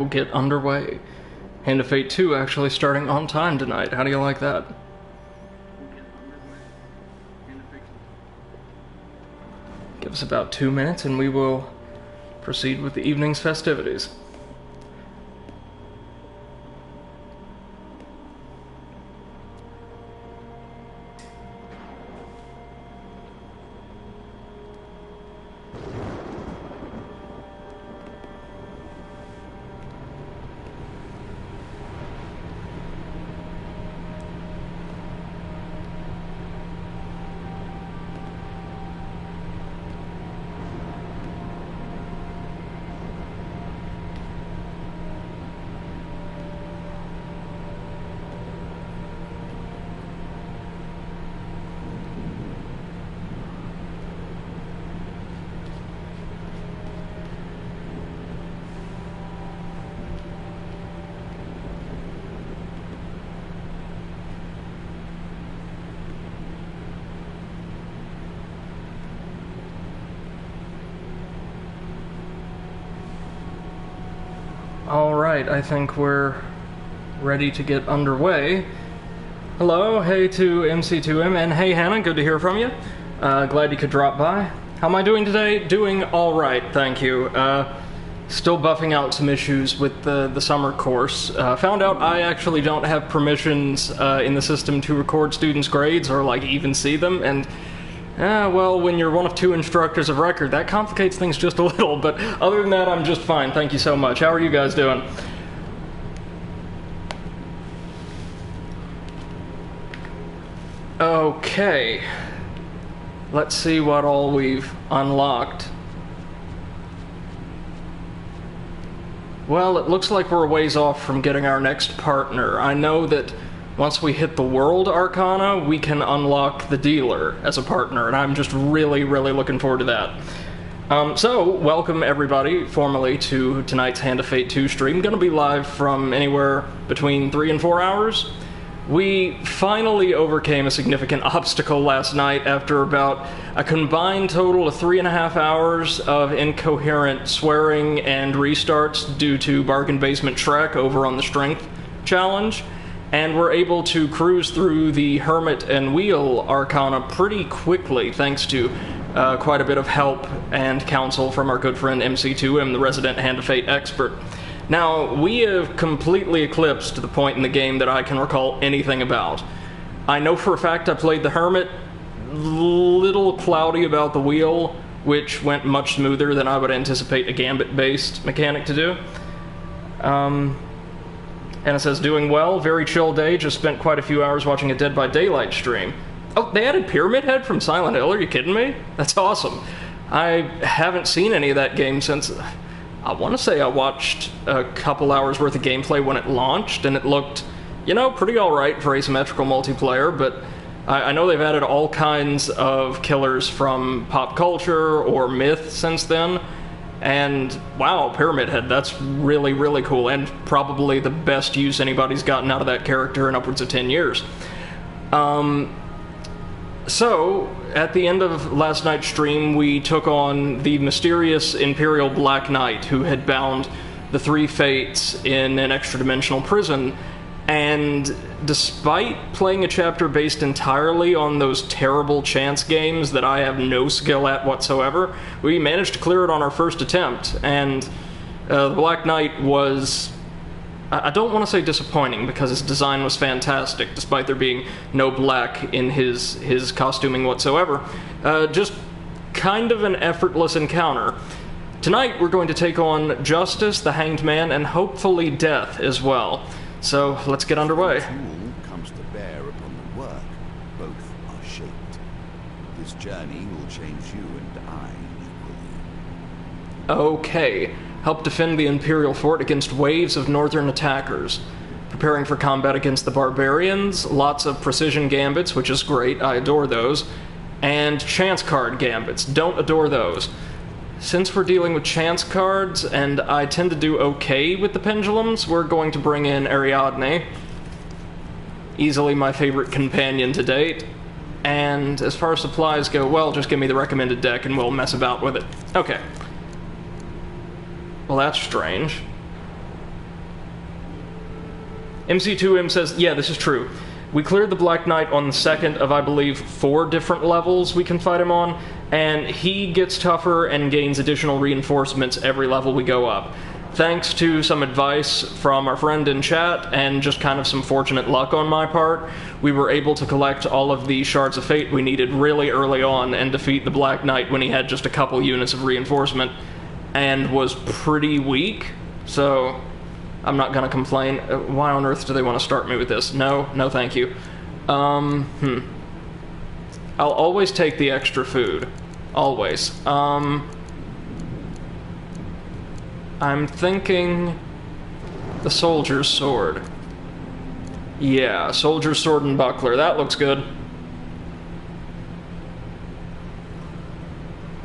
We'll get underway. Hand of Fate 2 actually starting on time tonight. How do you like that? Give us about 2 minutes and we will proceed with the evening's festivities. Alright, I think we're ready to get underway. Hello, hey to MC2M, and hey Hannah, good to hear from you. Glad you could drop by. How am I doing today? Doing alright, thank you. Still buffing out some issues with the summer course. Found out I actually don't have permissions in the system to record students' grades or like even see them, and well, when you're one of two instructors of record, that complicates things just a little, but other than that, I'm just fine. Thank you so much. How are you guys doing? Okay. Let's see what all we've unlocked. Well, it looks like we're a ways off from getting our next partner. I know that once we hit the World Arcana, we can unlock the Dealer as a partner, and I'm just really, really looking forward to that. So, welcome everybody formally to tonight's Hand of Fate 2 stream. Gonna be live from anywhere between 3 and 4 hours. We finally overcame a significant obstacle last night after about a combined total of 3.5 hours of incoherent swearing and restarts due to Bargain Basement Shrek over on the Strength Challenge. And we're able to cruise through the Hermit and Wheel Arcana pretty quickly, thanks to quite a bit of help and counsel from our good friend MC2M, the resident Hand of Fate expert. Now, we have completely eclipsed the point in the game that I can recall anything about. I know for a fact I played the Hermit, little cloudy about the Wheel, which went much smoother than I would anticipate a Gambit-based mechanic to do. And it says, doing well, very chill day, just spent quite a few hours watching a Dead by Daylight stream. Oh, they added Pyramid Head from Silent Hill, are you kidding me? That's awesome. I haven't seen any of that game since, I want to say I watched a couple hours worth of gameplay when it launched, and it looked, you know, pretty alright for asymmetrical multiplayer, but I know they've added all kinds of killers from pop culture or myth since then. And wow, Pyramid Head, that's really, really cool, and probably the best use anybody's gotten out of that character in upwards of 10 years. So, at the end of last night's stream, we took on the mysterious Imperial Black Knight who had bound the three fates in an extra-dimensional prison, and despite playing a chapter based entirely on those terrible chance games that I have no skill at whatsoever, we managed to clear it on our first attempt, and the Black Knight was, I don't want to say disappointing, because his design was fantastic, despite there being no black in his costuming whatsoever. Just kind of an effortless encounter. Tonight we're going to take on Justice, the Hanged Man, and hopefully Death as well. So, let's get underway. The tool comes to bear upon the work. Both are shaped. This journey will change you and I equally. Okay. Help defend the Imperial Fort against waves of northern attackers. Preparing for combat against the barbarians. Lots of precision gambits, which is great. I adore those. And chance card gambits. Don't adore those. Since we're dealing with chance cards, and I tend to do okay with the pendulums, we're going to bring in Ariadne. Easily my favorite companion to date. And as far as supplies go, well, just give me the recommended deck and we'll mess about with it. Okay. Well, that's strange. MC2M says, yeah, this is true. We cleared the Black Knight on the second of, I believe, 4 different levels we can fight him on, and he gets tougher and gains additional reinforcements every level we go up. Thanks to some advice from our friend in chat, and just kind of some fortunate luck on my part, we were able to collect all of the Shards of Fate we needed really early on and defeat the Black Knight when he had just a couple units of reinforcement, and was pretty weak, so I'm not gonna complain. Why on earth do they want to start me with this? No, thank you. I'll always take the extra food. Always. I'm thinking the Soldier's Sword. Yeah, Soldier's Sword and Buckler. That looks good.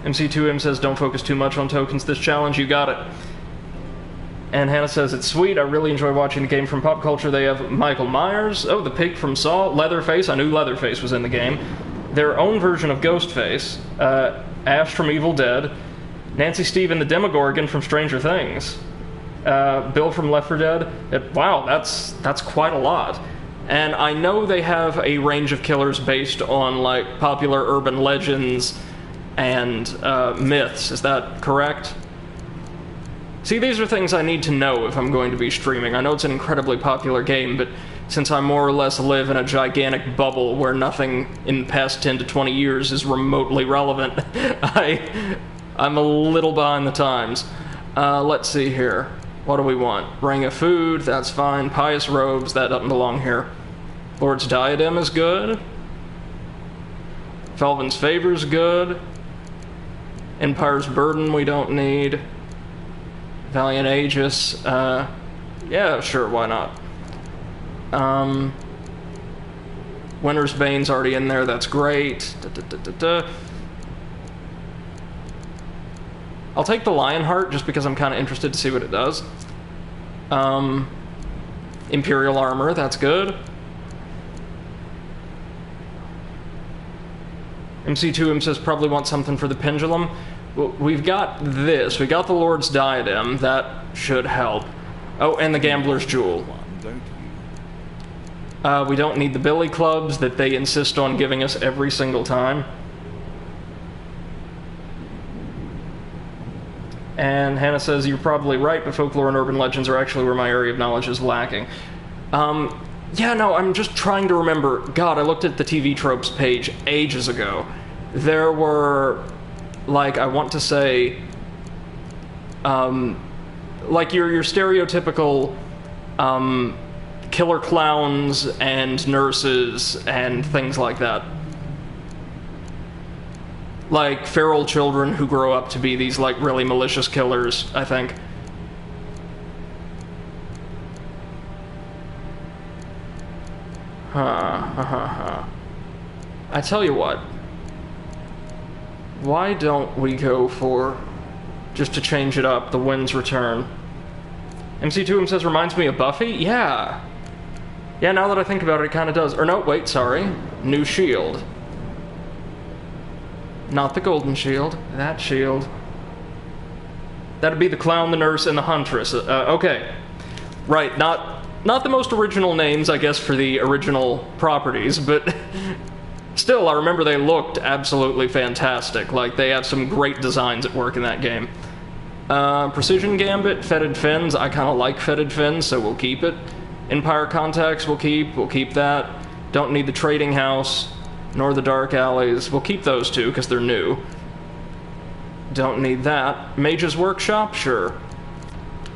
MC2M says, don't focus too much on tokens this challenge. You got it. And Hannah says, it's sweet. I really enjoy watching the game from pop culture. They have Michael Myers. Oh, the pig from Saw. Leatherface. I knew Leatherface was in the game. Their own version of Ghostface. Ash from Evil Dead. Nancy Steve and the Demogorgon from Stranger Things. Bill from Left 4 Dead. Wow, that's quite a lot. And I know they have a range of killers based on, like, popular urban legends and myths. Is that correct? See, these are things I need to know if I'm going to be streaming. I know it's an incredibly popular game, but since I more or less live in a gigantic bubble where nothing in the past 10 to 20 years is remotely relevant, I'm a little behind the times. Let's see here. What do we want? Ring of Food, that's fine. Pious Robes, that doesn't belong here. Lord's Diadem is good. Felvin's Favor's good. Empire's Burden we don't need. Valiant Aegis, yeah, sure, why not? Winter's Bane's already in there, that's great. I'll take the Lionheart just because I'm kind of interested to see what it does. Imperial Armor, that's good. MC2M says probably want something for the Pendulum. Well, we've got this. We got the Lord's Diadem. That should help. Oh, and the Gambler's Jewel. We don't need the Billy Clubs that they insist on giving us every single time. And Hannah says, you're probably right, but folklore and urban legends are actually where my area of knowledge is lacking. Yeah, no, I'm just trying to remember. God, I looked at the TV tropes page ages ago. There were, like, I want to say, like your stereotypical, killer clowns and nurses and things like that. Like feral children who grow up to be these, like, really malicious killers, I think. I tell you what. Why don't we go for, just to change it up, the Wind's Return? MC2M says, reminds me of Buffy? Yeah. Yeah, now that I think about it, it kind of does. Or no, wait, sorry. New shield. Not the golden shield. That shield. That'd be the clown, the nurse, and the huntress. Okay. Right, not the most original names, I guess, for the original properties, but still, I remember they looked absolutely fantastic. Like, they have some great designs at work in that game. Precision Gambit, Fetid Fins. I kind of like Fetid Fins, so we'll keep it. Empire Contacts, we'll keep that. Don't need the Trading House, nor the Dark Alleys. We'll keep those two, because they're new. Don't need that. Mage's Workshop, sure.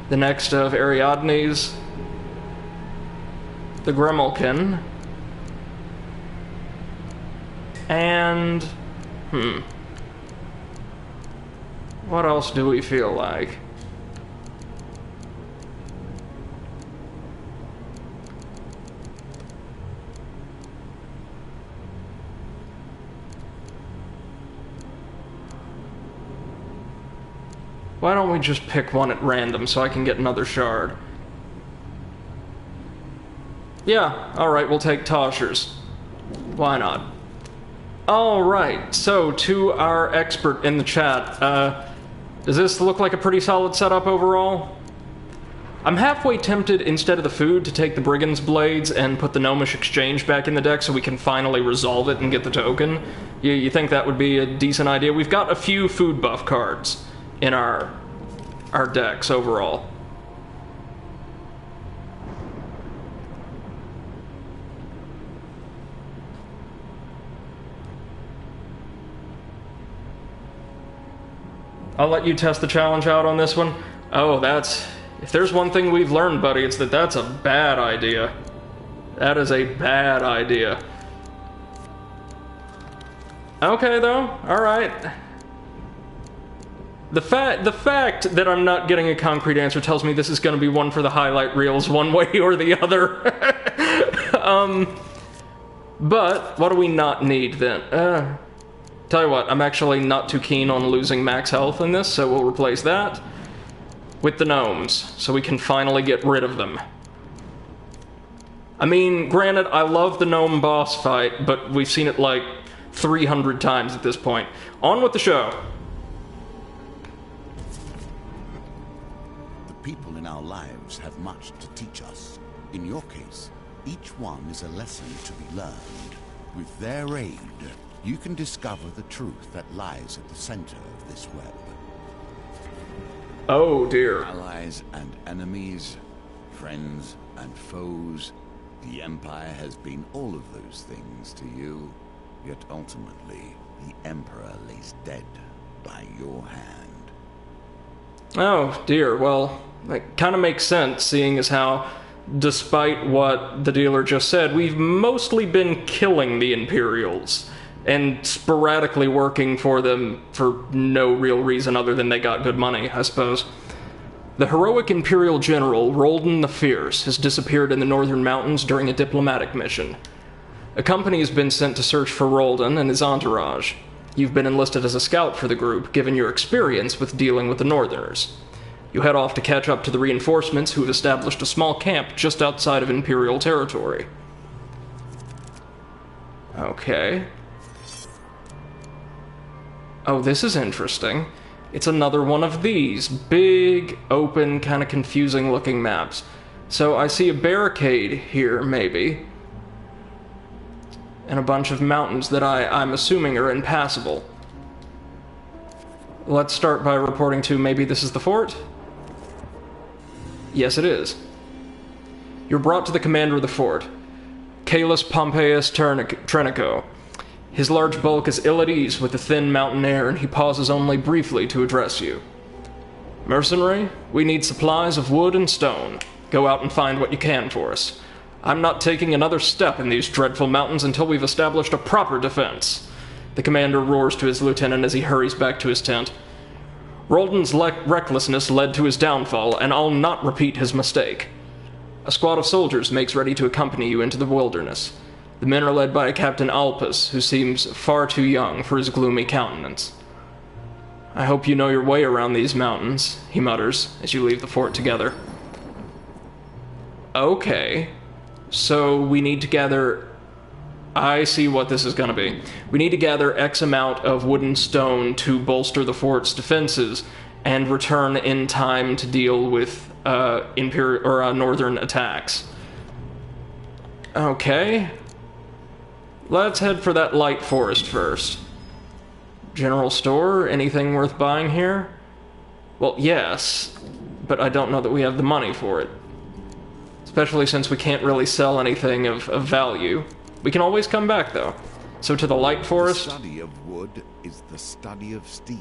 The next of Ariadne's. The Gremilkin. And... what else do we feel like? Why don't we just pick one at random so I can get another shard? Yeah, alright, we'll take Toshers. Why not? Alright, so to our expert in the chat, does this look like a pretty solid setup overall? I'm halfway tempted, instead of the food, to take the Brigand's Blades and put the Gnomish Exchange back in the deck so we can finally resolve it and get the token. You think that would be a decent idea? We've got a few food buff cards in our decks overall. I'll let you test the challenge out on this one. Oh, that's... If there's one thing we've learned, buddy, it's that that's a bad idea. That is a bad idea. Okay, though. Alright. The fact that I'm not getting a concrete answer tells me this is going to be one for the highlight reels one way or the other. But what do we not need, then? Tell you what, I'm actually not too keen on losing max health in this, so we'll replace that with the gnomes, so we can finally get rid of them. I mean, granted, I love the gnome boss fight, but we've seen it like 300 times at this point. On with the show. The people in our lives have much to teach us. In your case, each one is a lesson to be learned. With their aid, you can discover the truth that lies at the center of this web. Oh dear. Allies and enemies, friends and foes. The Empire has been all of those things to you. Yet ultimately, the Emperor lays dead by your hand. Oh dear, well, that kind of makes sense, seeing as how, despite what the dealer just said, we've mostly been killing the Imperials, and sporadically working for them for no real reason other than they got good money, I suppose. The heroic Imperial General, Roldan the Fierce, has disappeared in the northern mountains during a diplomatic mission. A company has been sent to search for Roldan and his entourage. You've been enlisted as a scout for the group, given your experience with dealing with the Northerners. You head off to catch up to the reinforcements who have established a small camp just outside of Imperial territory. Okay. Oh, this is interesting. It's another one of these big, open, kind of confusing looking maps. So I see a barricade here, maybe, and a bunch of mountains that I'm assuming are impassable. Let's start by reporting to maybe this is the fort? Yes, it is. You're brought to the commander of the fort, Calus Pompeius Trenico. His large bulk is ill at ease with the thin mountain air, and he pauses only briefly to address you. Mercenary, we need supplies of wood and stone. Go out and find what you can for us. I'm not taking another step in these dreadful mountains until we've established a proper defense. The commander roars to his lieutenant as he hurries back to his tent. Roldan's recklessness led to his downfall, and I'll not repeat his mistake. A squad of soldiers makes ready to accompany you into the wilderness. The men are led by a Captain Alpus, who seems far too young for his gloomy countenance. I hope you know your way around these mountains, he mutters, as you leave the fort together. Okay, so we need to gather... I see what this is going to be. We need to gather X amount of wood and stone to bolster the fort's defenses, and return in time to deal with northern attacks. Okay. Let's head for that light forest first. General store, anything worth buying here? Well, yes, but I don't know that we have the money for it. Especially since we can't really sell anything of value. We can always come back, though. So to the light forest... The study of wood is the study of steel.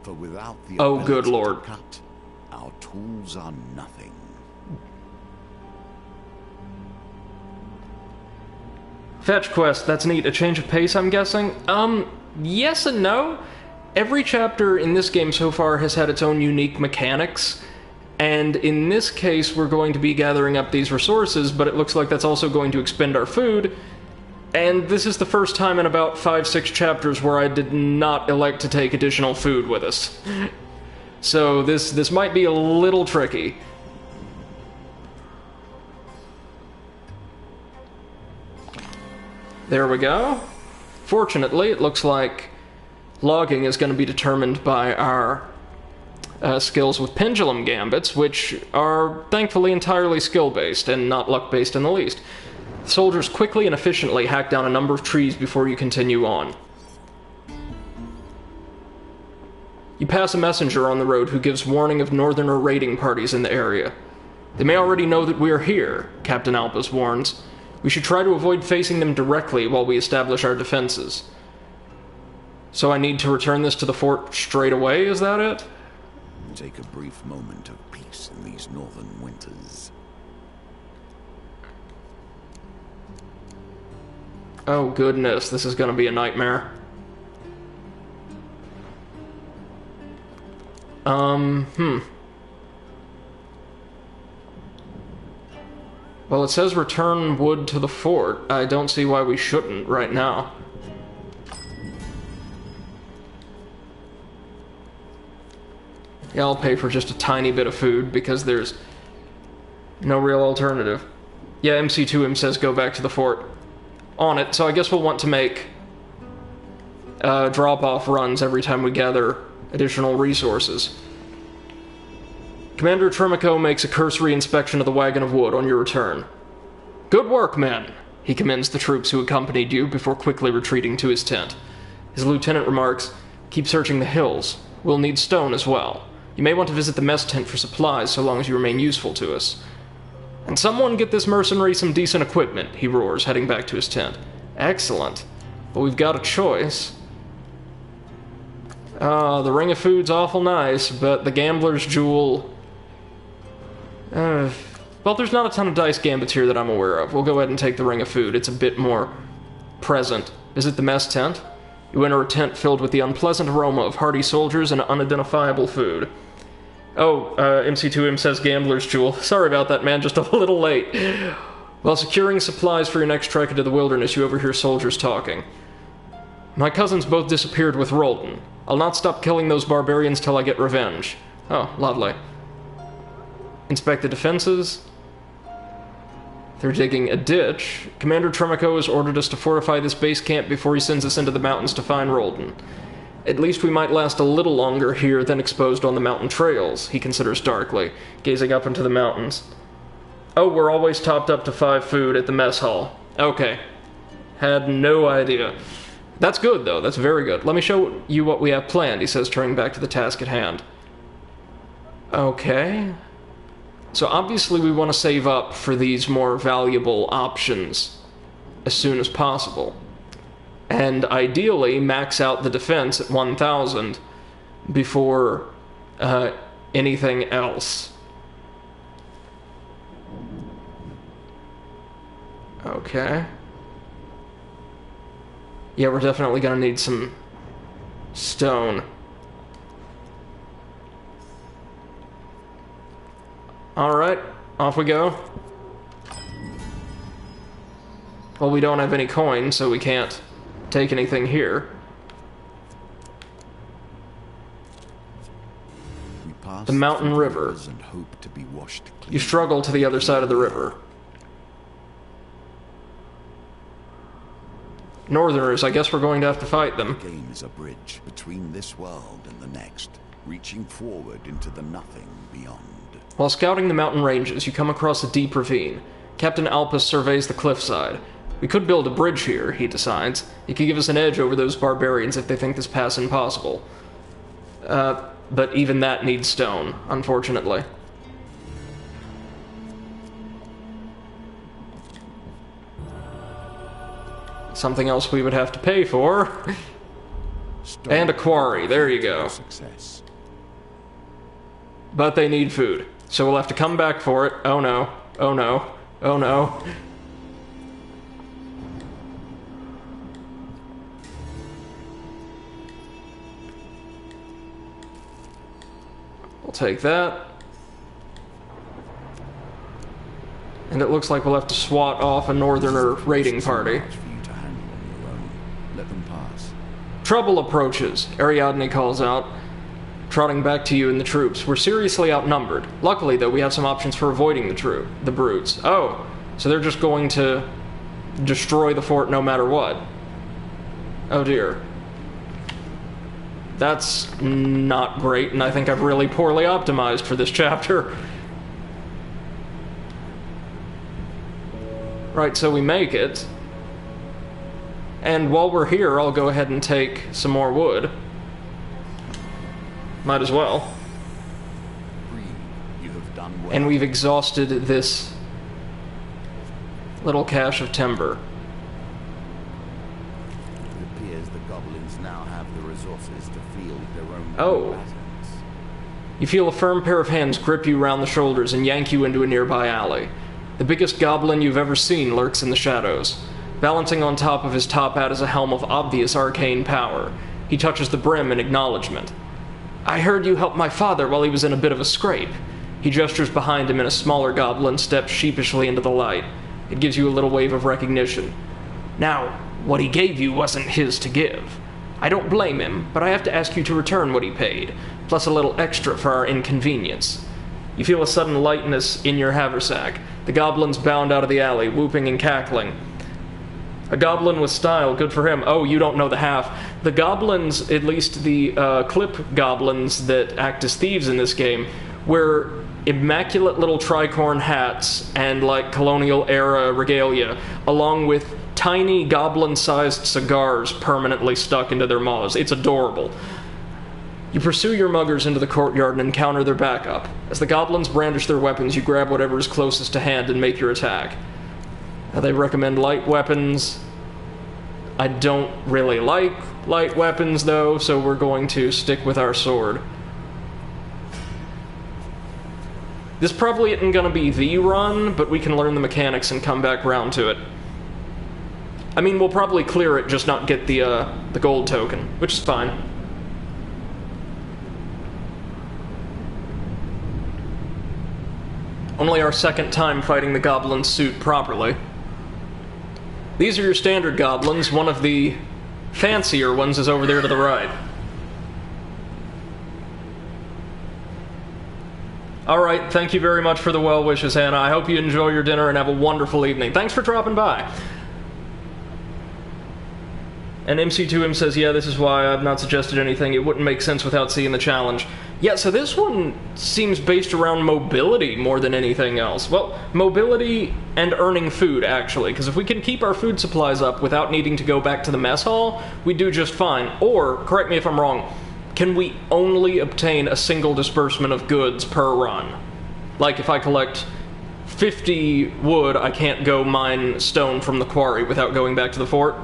For without the oh, good lord. to cut, our tools are nothing. Fetch quest, that's neat. A change of pace, I'm guessing? Yes and no. Every chapter in this game so far has had its own unique mechanics, and in this case we're going to be gathering up these resources, but it looks like that's also going to expend our food, and this is the first time in about 5-6 chapters where I did not elect to take additional food with us. So this might be a little tricky. There we go. Fortunately, it looks like logging is going to be determined by our skills with pendulum gambits, which are thankfully entirely skill-based and not luck-based in the least. Soldiers quickly and efficiently hack down a number of trees before you continue on. You pass a messenger on the road who gives warning of northerner raiding parties in the area. They may already know that we are here, Captain Alpus warns. We should try to avoid facing them directly while we establish our defenses. So I need to return this to the fort straight away, is that it? Take a brief moment of peace in these northern winters. Oh goodness, this is gonna be a nightmare. Well, it says return wood to the fort. I don't see why we shouldn't right now. Yeah, I'll pay for just a tiny bit of food because there's no real alternative. Yeah, MC2M says go back to the fort. On it, so I guess we'll want to make drop-off runs every time we gather additional resources. Commander Tremico makes a cursory inspection of the wagon of wood on your return. Good work, men, he commends the troops who accompanied you before quickly retreating to his tent. His lieutenant remarks, keep searching the hills. We'll need stone as well. You may want to visit the mess tent for supplies so long as you remain useful to us. And someone get this mercenary some decent equipment, he roars, heading back to his tent. Excellent. But we've got a choice. The Ring of Food's awful nice, but the Gambler's Jewel... well, there's not a ton of dice gambits here that I'm aware of. We'll go ahead and take the Ring of Food. It's a bit more present. Visit the mess tent. You enter a tent filled with the unpleasant aroma of hardy soldiers and unidentifiable food. Oh, MC2M says Gambler's Jewel. Sorry about that, man, just a little late. While securing supplies for your next trek into the wilderness, you overhear soldiers talking. My cousins both disappeared with Roldan. I'll not stop killing those barbarians till I get revenge. Oh, lovely. Inspect the defenses. They're digging a ditch. Commander Tremico has ordered us to fortify this base camp before he sends us into the mountains to find Roldan. At least we might last a little longer here than exposed on the mountain trails, he considers darkly, gazing up into the mountains. Oh, we're always topped up to 5 food at the mess hall. Okay. Had no idea. That's good, though. That's very good. Let me show you what we have planned, he says, turning back to the task at hand. Okay. So obviously we want to save up for these more valuable options as soon as possible. And ideally max out the defense at 1,000 before anything else. Okay. Yeah, we're definitely gonna need some stone. Alright, off we go. Well, we don't have any coin, so we can't take anything here. The mountain river. And hope to be washed clean. You struggle to the other side of the river. Northerners, I guess we're going to have to fight them. The game is a bridge between this world and the next, reaching forward into the nothing beyond. While scouting the mountain ranges, you come across a deep ravine. Captain Alpus surveys the cliffside. We could build a bridge here, he decides. It could give us an edge over those barbarians if they think this pass impossible. But even that needs stone, unfortunately. Something else we would have to pay for. And a quarry, there you go. Success. But they need food, so we'll have to come back for it. Oh no, oh no, oh no. We'll take that. And it looks like we'll have to swat off a northerner raiding party. Let them pass. Trouble approaches, Ariadne calls out, trotting back to you and the troops. We're seriously outnumbered. Luckily, though, we have some options for avoiding the brutes. Oh, so they're just going to destroy the fort no matter what. Oh dear. That's not great, and I think I've really poorly optimized for this chapter. Right, so we make it. And while we're here, I'll go ahead and take some more wood. Might as well. You have done well. And we've exhausted this little cache of timber. It appears the goblins now have the resources to field their own combatants. You feel a firm pair of hands grip you round the shoulders and yank you into a nearby alley. The biggest goblin you've ever seen lurks in the shadows. Balancing on top of his top hat is a helm of obvious arcane power. He touches the brim in acknowledgement. I heard you helped my father while he was in a bit of a scrape. He gestures behind him and a smaller goblin steps sheepishly into the light. It gives you a little wave of recognition. Now, what he gave you wasn't his to give. I don't blame him, but I have to ask you to return what he paid, plus a little extra for our inconvenience. You feel a sudden lightness in your haversack. The goblins bound out of the alley, whooping and cackling. A goblin with style, good for him. Oh, you don't know the half. The goblins, at least the clip goblins that act as thieves in this game, wear immaculate little tricorn hats and like colonial-era regalia, along with tiny goblin-sized cigars permanently stuck into their maws. It's adorable. You pursue your muggers into the courtyard and encounter their backup. As the goblins brandish their weapons, you grab whatever is closest to hand and make your attack. They recommend light weapons. I don't really like light weapons, though, so we're going to stick with our sword. This probably isn't going to be the run, but we can learn the mechanics and come back round to it. I mean, we'll probably clear it, just not get the gold token, which is fine. Only our second time fighting the goblin suit properly. These are your standard goblins. One of the fancier ones is over there to the right. Alright, thank you very much for the well wishes, Hannah. I hope you enjoy your dinner and have a wonderful evening. Thanks for dropping by. And MC2M says, yeah, this is why I've not suggested anything. It wouldn't make sense without seeing the challenge. Yeah, so this one seems based around mobility more than anything else. Well, mobility and earning food, actually, because if we can keep our food supplies up without needing to go back to the mess hall, we do just fine. Or, correct me if I'm wrong, can we only obtain a single disbursement of goods per run? Like, if I collect 50 wood, I can't go mine stone from the quarry without going back to the fort?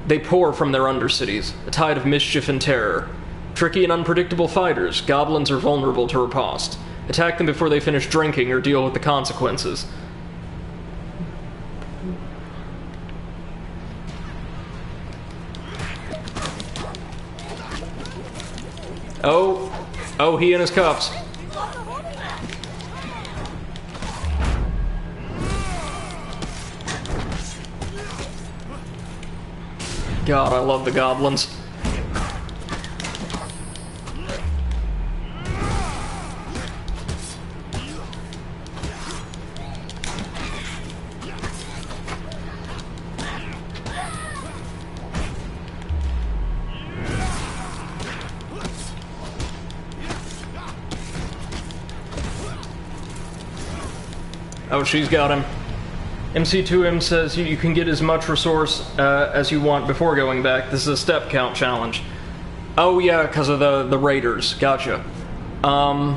They pour from their undercities, a tide of mischief and terror. Tricky and unpredictable fighters, goblins are vulnerable to riposte. Attack them before they finish drinking or deal with the consequences. Oh, he and his cuffs. God, I love the goblins. Oh, she's got him. MC2M says you can get as much resource as you want before going back. This is a step count challenge. Oh yeah, because of the raiders. Gotcha. But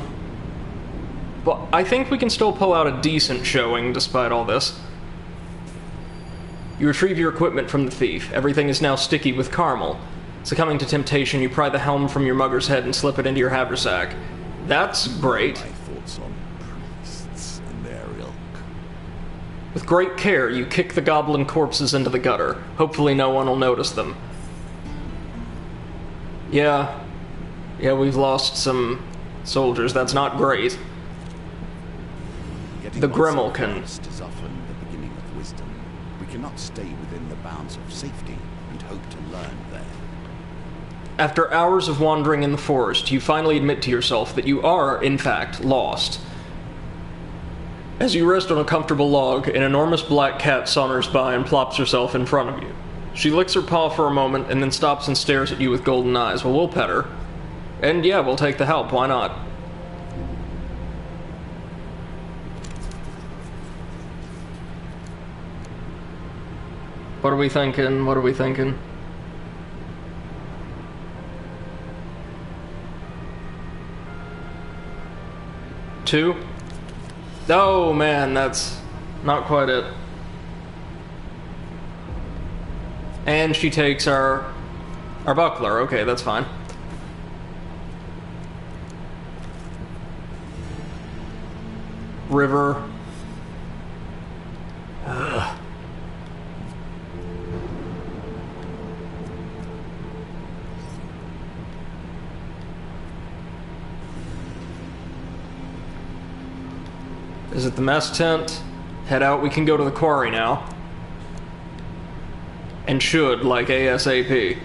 I think we can still pull out a decent showing despite all this. You retrieve your equipment from the thief. Everything is now sticky with caramel. Succumbing to temptation, you pry the helm from your mugger's head and slip it into your haversack. That's great. My thoughts on priests and their ilk. With great care, you kick the goblin corpses into the gutter. Hopefully no one will notice them. Yeah, we've lost some soldiers. That's not great. The Grimalkin. Is often the beginning of wisdom. We cannot stay within the bounds of safety and hope to learn there. After hours of wandering in the forest, you finally admit to yourself that you are, in fact, lost. As you rest on a comfortable log, an enormous black cat saunters by and plops herself in front of you. She licks her paw for a moment and then stops and stares at you with golden eyes. Well, we'll pet her. And yeah, we'll take the help. Why not? What are we thinking? What are we thinking? Two? Oh man, that's not quite it. And she takes our buckler. Okay, that's fine. River. Ugh. Is it the mess tent? Head out, we can go to the quarry now. And should, like ASAP.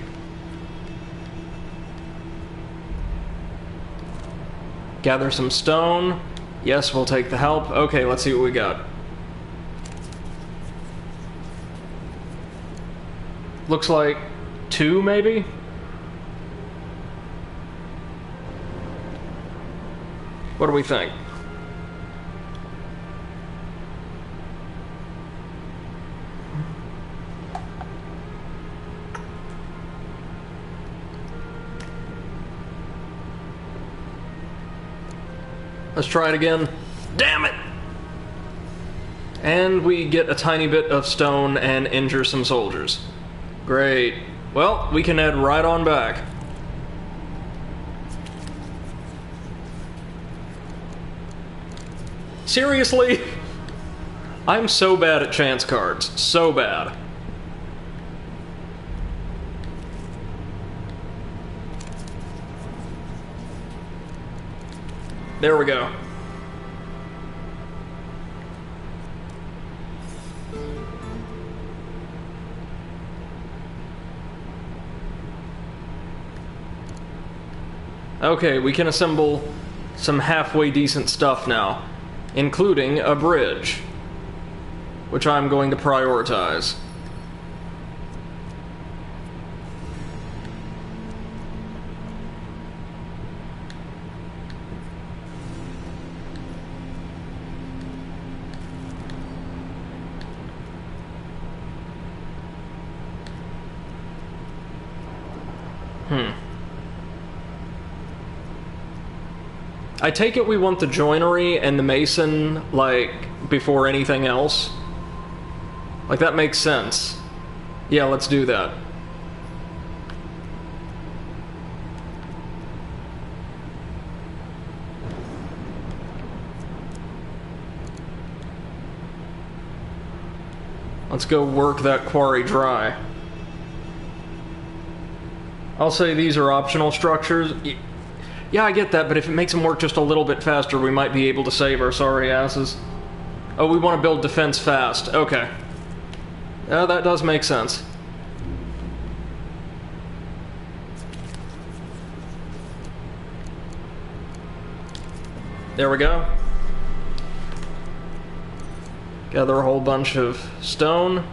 Gather some stone. Yes, we'll take the help. Okay, let's see what we got. Looks like 2, maybe? What do we think? Let's try it again. Damn it! And we get a tiny bit of stone and injure some soldiers. Great. Well, we can head right on back. Seriously? I'm so bad at chance cards. So bad. There we go. Okay, we can assemble some halfway decent stuff now, including a bridge, which I'm going to prioritize. I take it we want the joinery and the mason, like, before anything else? Like, that makes sense. Yeah, let's do that. Let's go work that quarry dry. I'll say these are optional structures. Yeah, I get that, but if it makes them work just a little bit faster, we might be able to save our sorry asses. Oh, we want to build defense fast. Okay. Yeah, that does make sense. There we go. Gather a whole bunch of stone.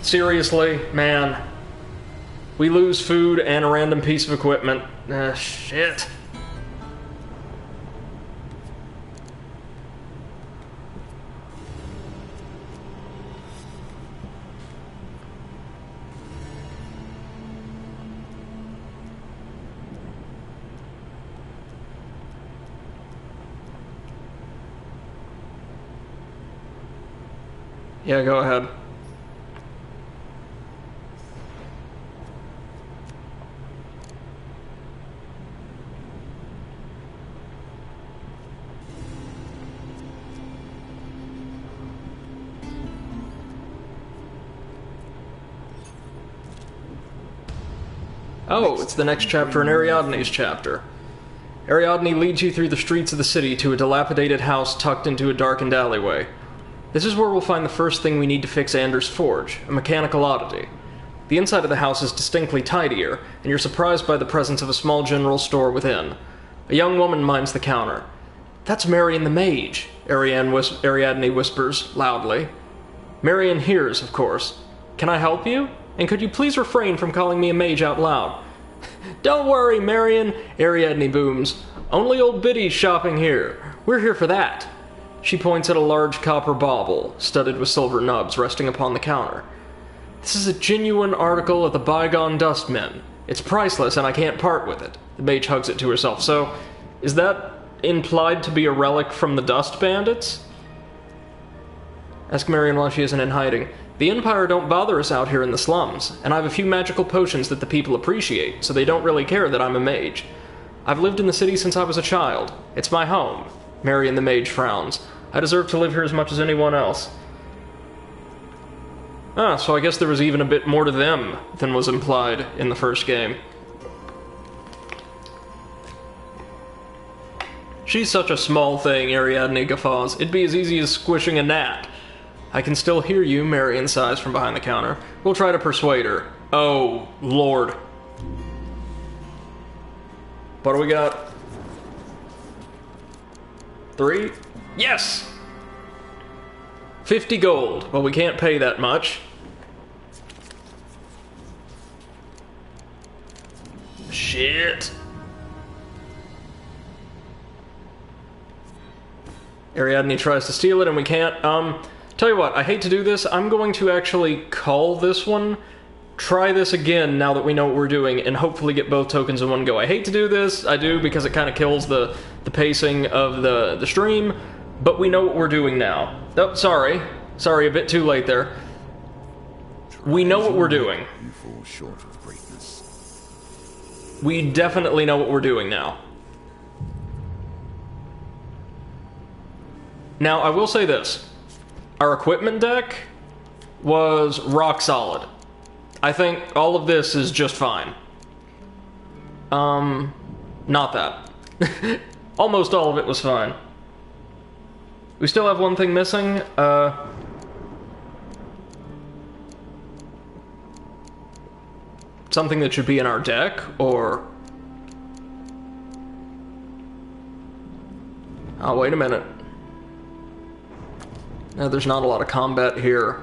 Seriously, man. We lose food and a random piece of equipment. Shit. Yeah, go ahead. Oh, it's the next chapter in Ariadne's chapter. Ariadne leads you through the streets of the city to a dilapidated house tucked into a darkened alleyway. This is where we'll find the first thing we need to fix Anders' forge, a mechanical oddity. The inside of the house is distinctly tidier, and you're surprised by the presence of a small general store within. A young woman minds the counter. That's Marion the Mage, Ariadne whispers loudly. Marion hears, of course. Can I help you? And could you please refrain from calling me a mage out loud? Don't worry, Marion, Ariadne booms. Only old Biddy's shopping here. We're here for that. She points at a large copper bauble, studded with silver nubs, resting upon the counter. This is a genuine article of the bygone dustmen. It's priceless, and I can't part with it. The mage hugs it to herself. So, is that implied to be a relic from the Dust Bandits? Ask Marion while she isn't in hiding. The Empire don't bother us out here in the slums, and I have a few magical potions that the people appreciate, so they don't really care that I'm a mage. I've lived in the city since I was a child. It's my home. Marion the Mage frowns. I deserve to live here as much as anyone else. Ah, so I guess there was even a bit more to them than was implied in the first game. She's such a small thing, Ariadne guffaws. It'd be as easy as squishing a gnat. I can still hear you, Marion sighs from behind the counter. We'll try to persuade her. Oh, Lord. What do we got? 3? Yes! 50 gold. Well, we can't pay that much. Shit. Ariadne tries to steal it and we can't. Tell you what, I hate to do this. I'm going to actually call this one. Try this again now that we know what we're doing and hopefully get both tokens in one go. I hate to do this. I do because it kind of kills the pacing of the stream. But we know what we're doing now. Oh, sorry. Sorry, a bit too late there. We know what we're doing. You fall short of greatness. We definitely know what we're doing now. Now, I will say this. Our equipment deck was rock solid. I think all of this is just fine. Not that. Almost all of it was fine. We still have one thing missing. Something that should be in our deck, or... Oh, wait a minute. No, there's not a lot of combat here.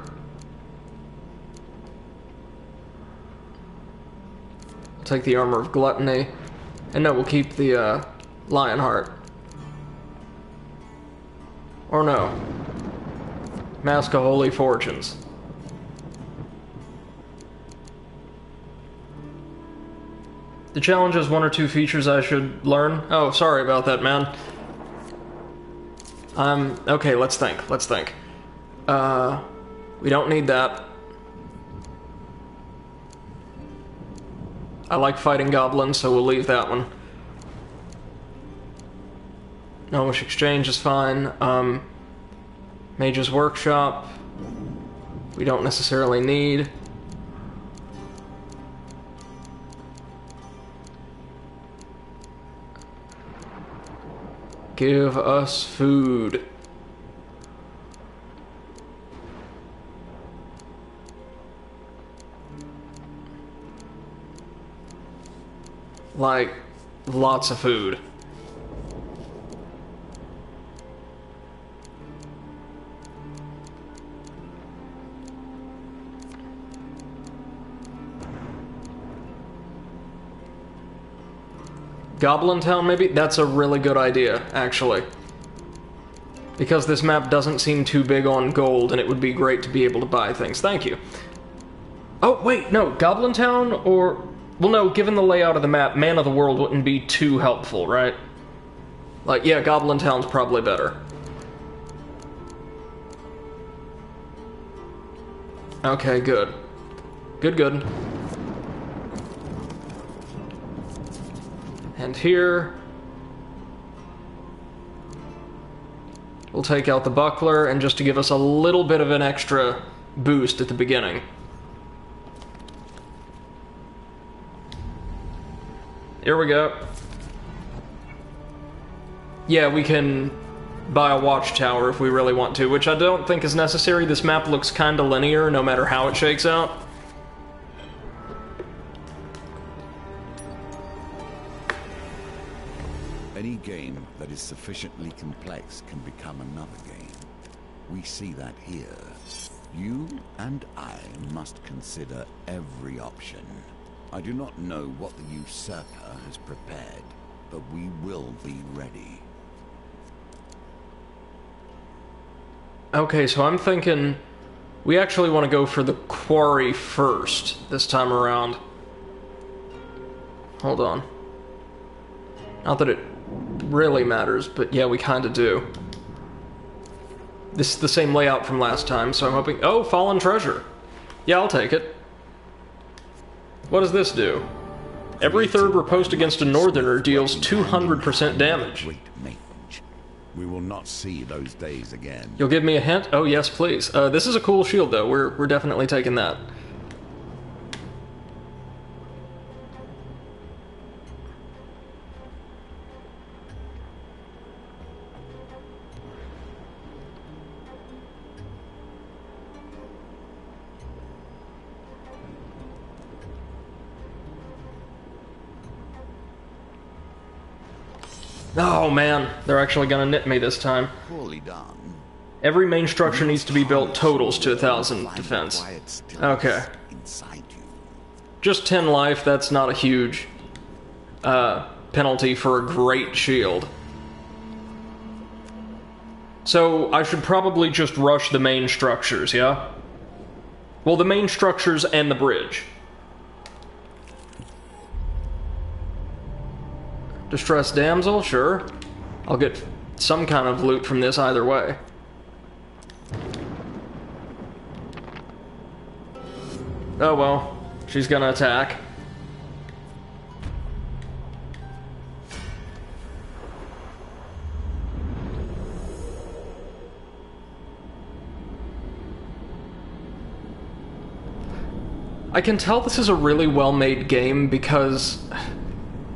I'll take the Armor of Gluttony. And no, we'll keep the, Lionheart. Or no. Mask of Holy Fortunes. The challenge has 1 or 2 features I should learn. Oh, sorry about that, man. Okay, let's think. We don't need that. I like fighting goblins, so we'll leave that one. Gnomish Exchange is fine. Mage's Workshop. We don't necessarily need. Give us food. Like, lots of food. Goblin Town, maybe? That's a really good idea, actually. Because this map doesn't seem too big on gold, and it would be great to be able to buy things. Thank you. Oh, wait, no. Goblin Town, or... Well, no, given the layout of the map, Man of the World wouldn't be too helpful, right? Like, yeah, Goblin Town's probably better. Okay, good. Good. And here... we'll take out the buckler, and just to give us a little bit of an extra boost at the beginning. Here we go. Yeah, we can buy a watchtower if we really want to, which I don't think is necessary. This map looks kinda linear, no matter how it shakes out. Any game that is sufficiently complex can become another game. We see that here. You and I must consider every option. I do not know what the usurper has prepared, but we will be ready. Okay, so I'm thinking we actually want to go for the quarry first this time around. Hold on. Not that it really matters, but yeah, we kind of do. This is the same layout from last time, so I'm hoping... Oh, fallen treasure. Yeah, I'll take it. What does this do? Every third riposte against a northerner deals 200% damage. Great mage. We will not see those days again. You'll give me a hint? Oh, yes, please. This is a cool shield, though. We're definitely taking that. Oh man, they're actually gonna nip me this time. Poorly done. Every main structure needs to be built totals to 1,000 defense. Okay. Just 10 life, that's not a huge penalty for a great shield. So I should probably just rush the main structures, yeah? Well, the main structures and the bridge. Distressed damsel, sure. I'll get some kind of loot from this either way. Oh well, she's gonna attack. I can tell this is a really well-made game because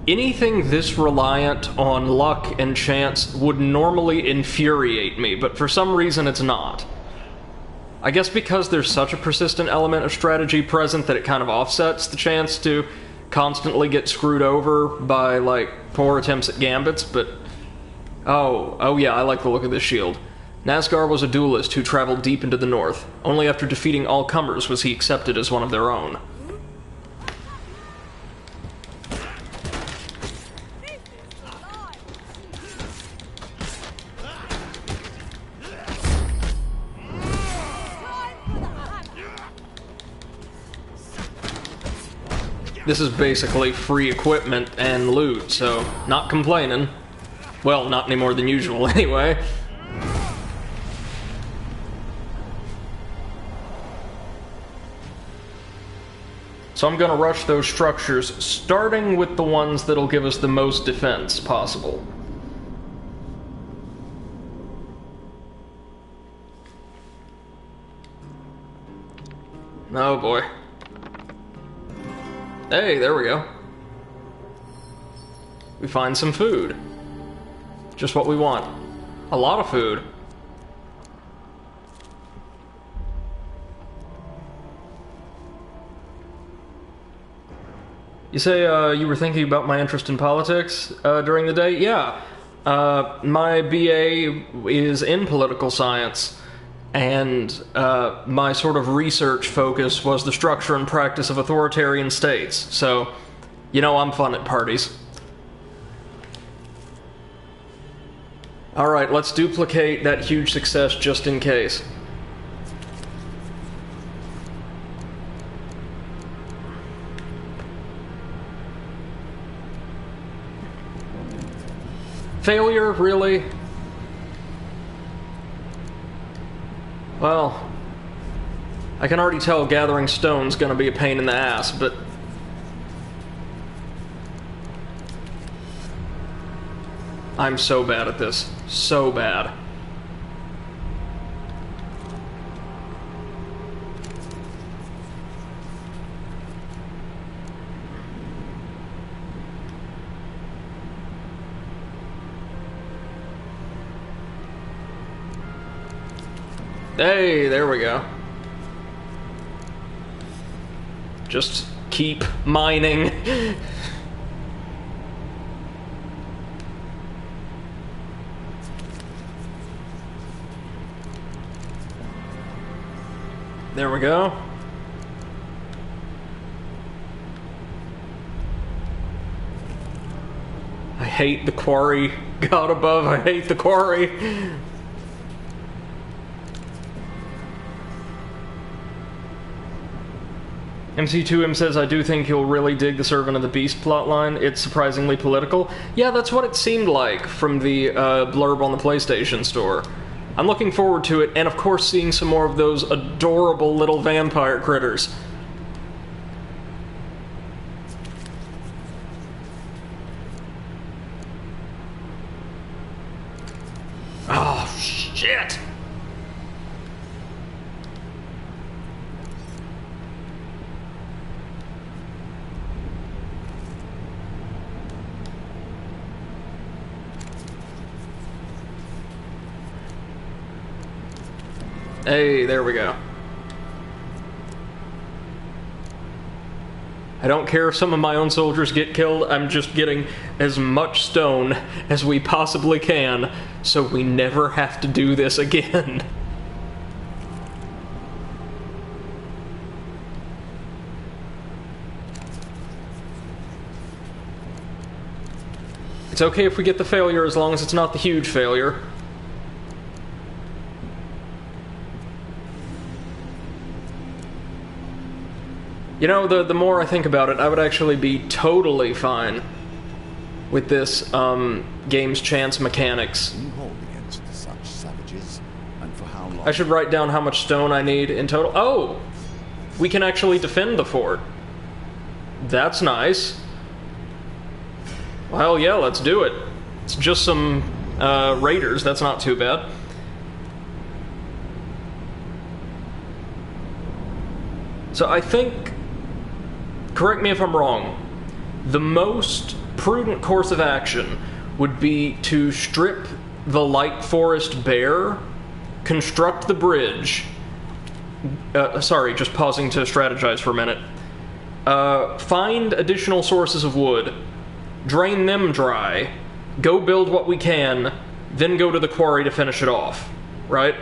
anything this reliant on luck and chance would normally infuriate me, but for some reason it's not. I guess because there's such a persistent element of strategy present that it kind of offsets the chance to constantly get screwed over by, like, poor attempts at gambits, but... Oh yeah, I like the look of this shield. Nazgar was a duelist who traveled deep into the north. Only after defeating all comers was he accepted as one of their own. This is basically free equipment and loot, so not complaining. Well, not any more than usual anyway. So I'm gonna rush those structures, starting with the ones that'll give us the most defense possible. Oh boy. Hey, there we go. We find some food. Just what we want. A lot of food. You say you were thinking about my interest in politics during the day? Yeah. My BA is in political science, and my sort of research focus was the structure and practice of authoritarian states. So, you know, I'm fun at parties. Alright, let's duplicate that huge success just in case. Failure, really? Well, I can already tell gathering stone's gonna be a pain in the ass, but... I'm so bad at this. So bad. Hey, there we go. Just keep mining. There we go. I hate the quarry. God above, I hate the quarry. MC2M says, I do think you'll really dig the Servant of the Beast plotline. It's surprisingly political. Yeah, that's what it seemed like from the blurb on the PlayStation Store. I'm looking forward to it, and of course seeing some more of those adorable little vampire critters. Oh, shit! Hey, there we go. I don't care if some of my own soldiers get killed, I'm just getting as much stone as we possibly can, so we never have to do this again. It's okay if we get the failure as long as it's not the huge failure. You know, the more I think about it, I would actually be totally fine with this game's chance mechanics. You hold against such savages, and for how long? I should write down how much stone I need in total. Oh! We can actually defend the fort. That's nice. Well, yeah, let's do it. It's just some raiders, that's not too bad. So I think, correct me if I'm wrong, the most prudent course of action would be to strip the Light Forest bare, construct the bridge. Sorry, just pausing to strategize for a minute. Find additional sources of wood, drain them dry, go build what we can, then go to the quarry to finish it off, right?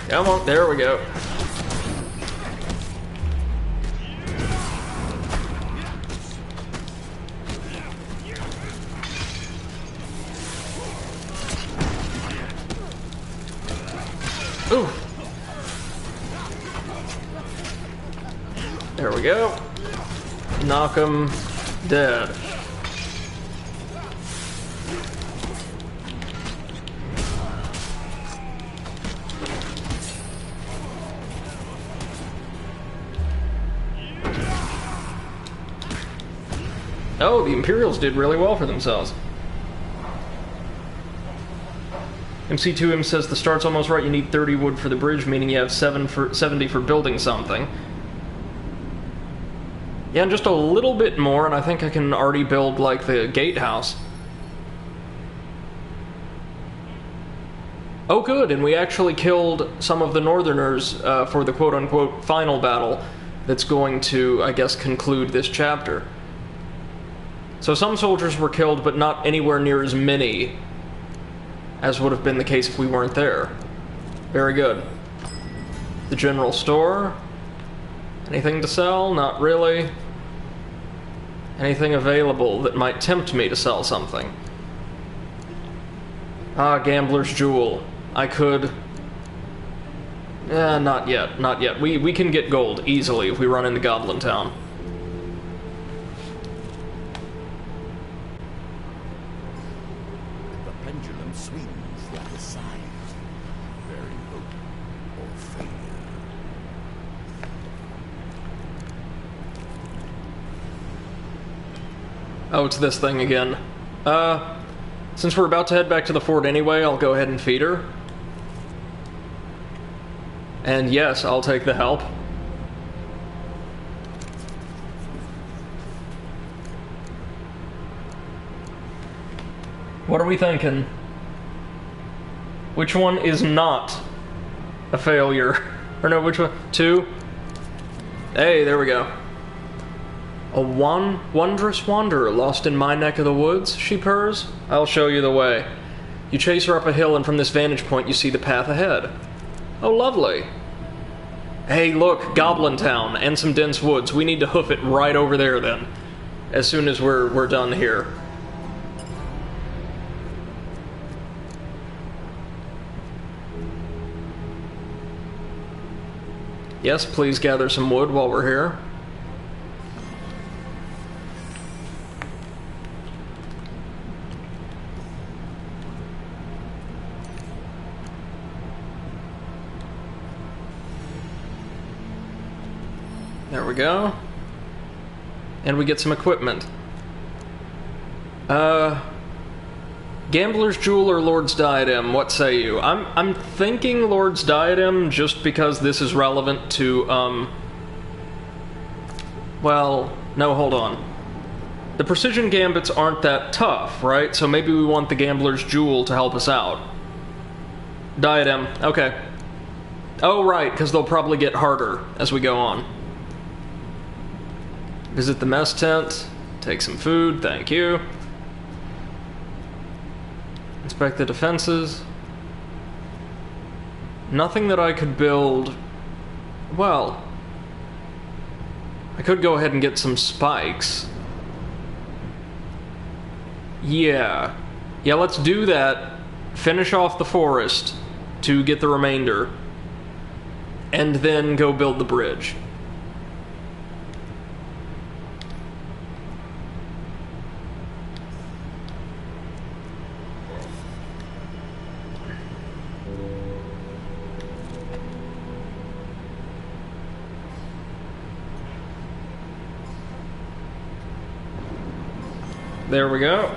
Come on, there we go. Ooh. There we go. Knock 'em dead. Oh, the Imperials did really well for themselves. MC2M says the start's almost right, you need 30 wood for the bridge, meaning you have 70 for building something. Yeah, and just a little bit more, and I think I can already build, like, the gatehouse. Oh good, and we actually killed some of the Northerners for the quote-unquote final battle that's going to, I guess, conclude this chapter. So some soldiers were killed, but not anywhere near as many as would have been the case if we weren't there. Very good. The general store. Anything to sell? Not really. Anything available that might tempt me to sell something? Ah, Gambler's Jewel. I could... not yet, not yet. We can get gold easily if we run into Goblin Town. Oh, it's this thing again. Since we're about to head back to the fort anyway, I'll go ahead and feed her. And yes, I'll take the help. What are we thinking? Which one is not a failure? Or no, which one? 2? Hey, there we go. A wondrous wanderer lost in my neck of the woods, she purrs. I'll show you the way. You chase her up a hill, and from this vantage point you see the path ahead. Oh, lovely. Hey, look, Goblin Town and some dense woods. We need to hoof it right over there, then, as soon as we're done here. Yes, please gather some wood while we're here. There we go. And we get some equipment. Gambler's Jewel or Lord's Diadem, what say you? I'm thinking Lord's Diadem just because this is relevant to, well, no, hold on. The precision gambits aren't that tough, right? So maybe we want the Gambler's Jewel to help us out. Diadem, okay. Oh, right, because they'll probably get harder as we go on. Visit the mess tent, take some food, thank you. Inspect the defenses. Nothing that I could build. Well, I could go ahead and get some spikes. Yeah, let's do that. Finish off the forest to get the remainder, and then go build the bridge. There we go.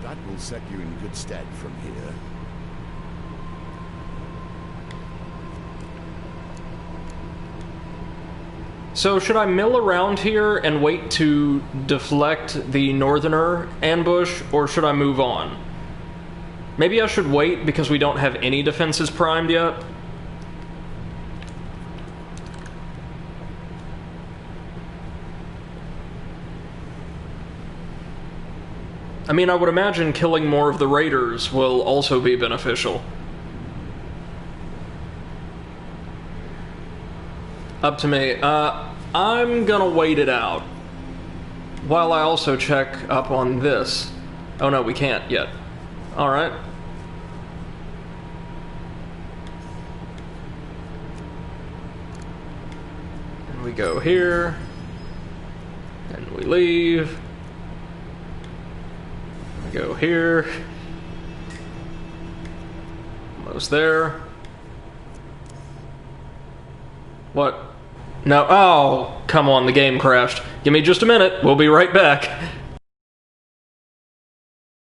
That will set you in good stead from here. So should I mill around here and wait to deflect the northerner ambush, or should I move on? Maybe I should wait because we don't have any defenses primed yet. I mean, I would imagine killing more of the raiders will also be beneficial. Up to me. I'm gonna wait it out, while I also check up on this. Oh no, we can't yet. Alright. And we go here, and we leave. Go here. Almost there. What? No. Oh, come on, the game crashed. Give me just a minute. We'll be right back.